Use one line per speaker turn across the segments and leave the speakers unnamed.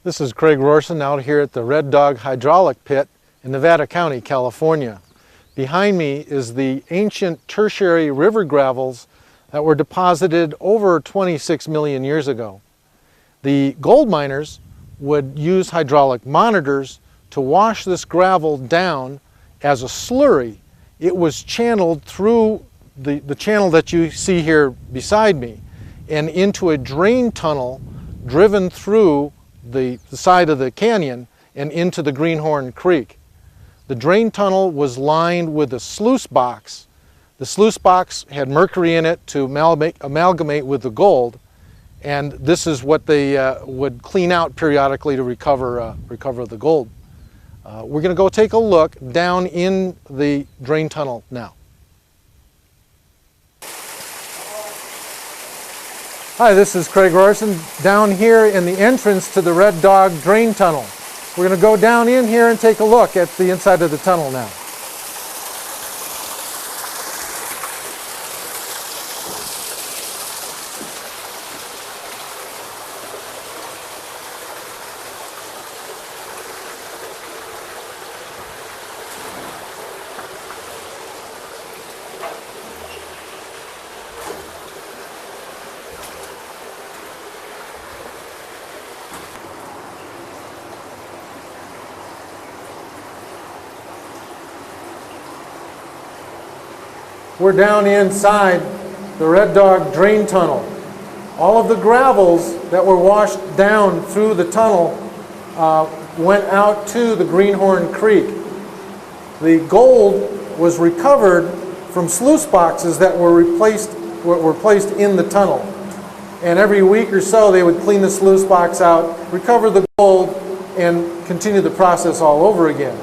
This is Craig Rorson out here at the Red Dog Hydraulic Pit in Nevada County, California. Behind me is the ancient tertiary river gravels that were deposited over 26 million years ago. The gold miners would use hydraulic monitors to wash this gravel down as a slurry. It was channeled through the channel that you see here beside me and into a drain tunnel driven through the side of the canyon and into the Greenhorn Creek. The drain tunnel was lined with a sluice box. The sluice box had mercury in it to amalgamate with the gold, and this is what they would clean out periodically to recover the gold. We're going to go take a look down in the drain tunnel now. Hi, this is Craig Rorson down here in the entrance to the Red Dog drain tunnel. We're going to go down in here and take a look at the inside of the tunnel now. We're down inside the Red Dog drain tunnel. All of the gravels that were washed down through the tunnel went out to the Greenhorn Creek. The gold was recovered from sluice boxes that were placed in the tunnel. And every week or so they would clean the sluice box out, recover the gold, and continue the process all over again.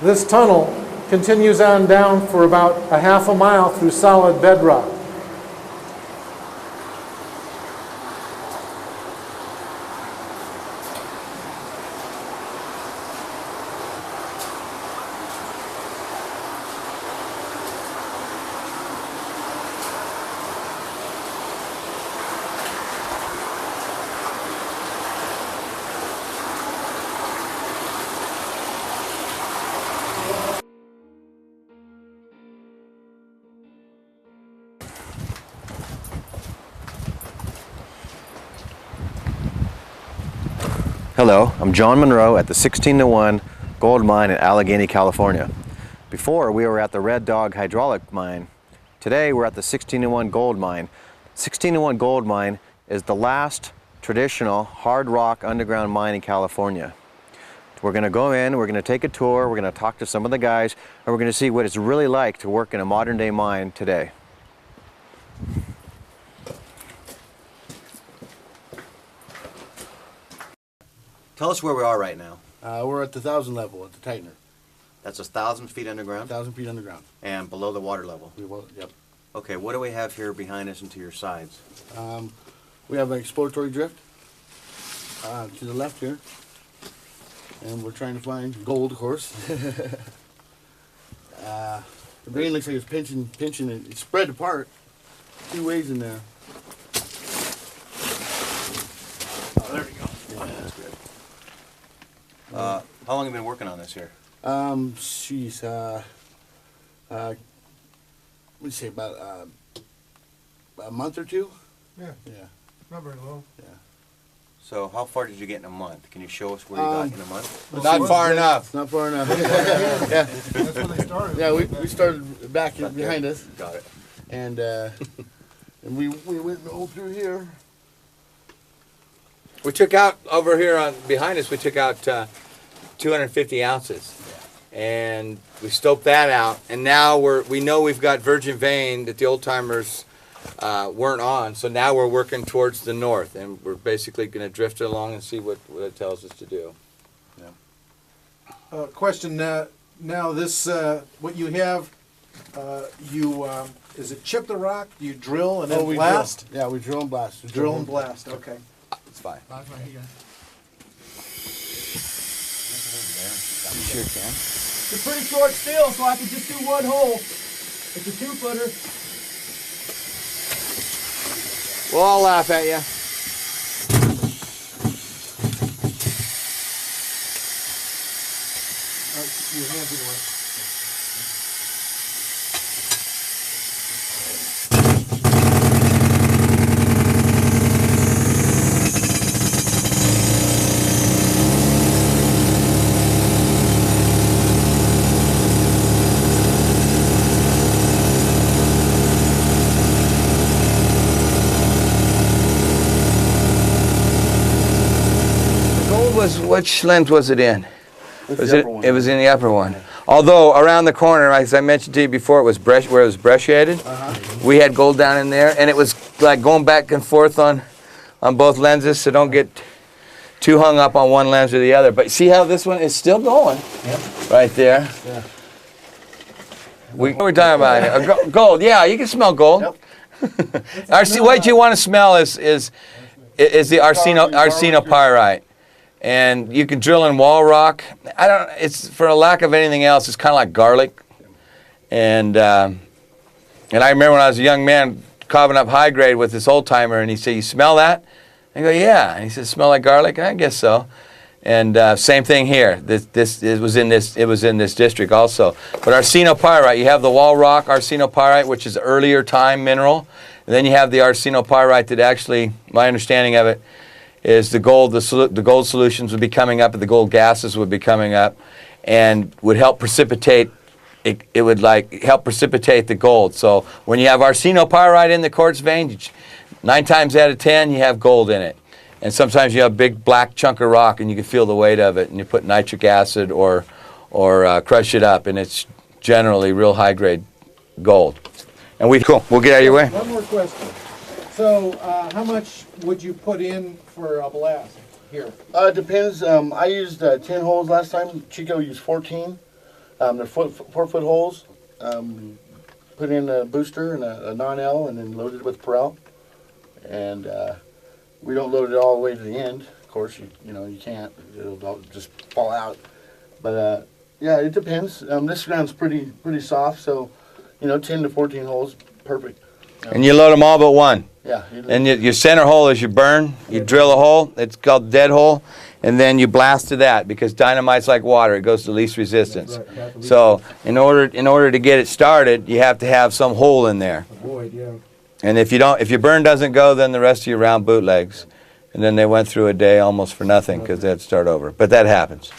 This tunnel continues on down for about a half a mile through solid bedrock.
Hello, I'm John Monroe at the 16-1 gold mine in Allegheny, California. Before, we were at the Red Dog hydraulic mine. Today, we're at the 16-1 gold mine. 16-1 gold mine is the last traditional hard rock underground mine in California. We're going to go in, we're going to take a tour, we're going to talk to some of the guys, and we're going to see what it's really like to work in a modern day mine today. Tell us where we are right now.
We're at the 1,000 level at the tightener.
That's 1,000 feet underground?
1,000 feet underground.
And below the water level?
Yep.
Okay, what do we have here behind us and to your sides?
We have an exploratory drift to the left here. And we're trying to find gold, of course. The vein looks like it's pinching it. It's spread apart. 2 ways in there. Oh, there we go.
Yeah, that's good. How long have you been working on this here?
What do you say, about a month or two?
Yeah,
Yeah.
not very long.
Yeah.
So how far did you get in a month? Can you show us where you got in a month?
Not far enough. Not far enough. Yeah.
That's where they started.
Yeah, we started back behind us.
Got it.
And we went all through here.
We took out over here behind us. We took out 250 ounces, and we stoped that out. And now we know we've got virgin vein that the old timers weren't on. So now we're working towards the north, and we're basically going to drift it along and see what it tells us to do.
Yeah. Question now this what you have is it chip the rock? Do you drill and then blast?
Yeah, we drill and blast.
Drill and blast. Okay.
It's fine.
That's right here.
You sure can.
It's pretty short still, so I could just do one hole. It's a 2-footer.
We'll all laugh at you. which lens was it in?
It's the upper one.
It was in the upper one. Although around the corner, as I mentioned to you before, it was where it was brecciated. We had gold down in there, and it was like going back and forth on both lenses, so don't get too hung up on one lens or the other. But see how this one is still going?
Yep.
Right there.
Yeah.
What we're talking about gold. Yeah, you can smell gold.
Yep.
What you want to smell is the arsenopyrite. And you can drill in wall rock. It's for a lack of anything else, it's kind of like garlic. And I remember when I was a young man carving up high grade with this old timer, and he said, "You smell that?" I go, "Yeah." And he said, "Smell like garlic?" I guess so. And same thing here. It was in this district also. But arsenopyrite, you have the wall rock arsenopyrite, which is earlier time mineral. And then you have the arsenopyrite that actually, my understanding of it, is the gold solutions would be coming up, and the gold gases would be coming up, and would help precipitate. It would help precipitate the gold. So when you have arsenopyrite in the quartz vein, 9 times out of 10 you have gold in it. And sometimes you have a big black chunk of rock, and you can feel the weight of it, and you put nitric acid or crush it up, and it's generally real high grade gold. And we'll get out of your way.
One more question. So how much would you put in for a blast here?
It depends. I used 10 holes last time. Chico used 14. They're 4-foot holes. Put in a booster and a non-L, and then loaded it with Perel. And we don't load it all the way to the end. Of course, you can't. It'll just fall out. But yeah, it depends. This ground's pretty soft, so 10 to 14 holes, perfect.
And you load them all but one.
Yeah.
And your center hole is your burn. You drill a hole. It's called dead hole. And then you blast to that, because dynamite's like water. It goes to least resistance. So in order to get it started, you have to have some hole in there. And if your burn doesn't go, then the rest of your round bootlegs. And then they went through a day almost for nothing, because they had to start over. But that happens.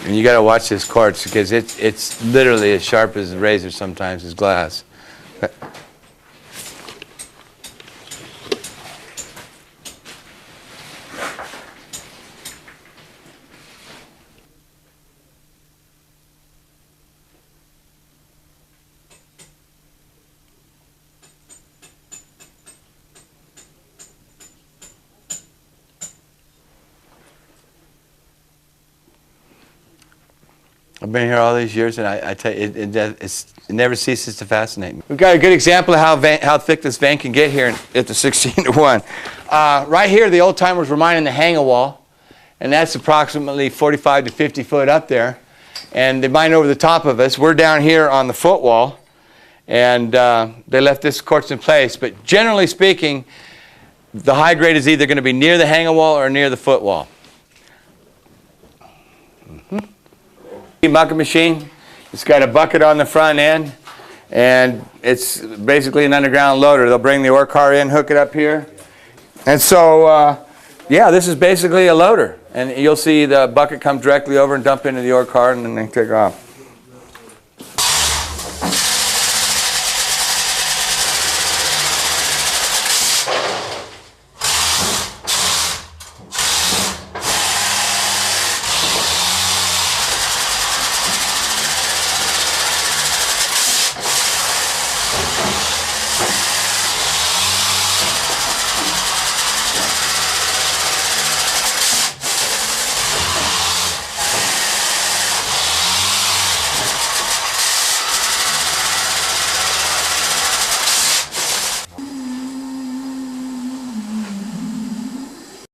And you got to watch this quartz, because it's literally as sharp as a razor sometimes as glass. I've been here all these years, and I tell you, it never ceases to fascinate me. We've got a good example of how thick this vein can get here at the 16-to-1. Right here, the old timers were mining the hanger wall, and that's approximately 45 to 50 foot up there. And they mine over the top of us. We're down here on the footwall, and they left this quartz in place. But generally speaking, the high grade is either going to be near the hanger wall or near the footwall. Bucket machine. It's got a bucket on the front end, and it's basically an underground loader. They'll bring the ore car in, hook it up here, and so yeah, this is basically a loader. And you'll see the bucket come directly over and dump into the ore car, and then they take off.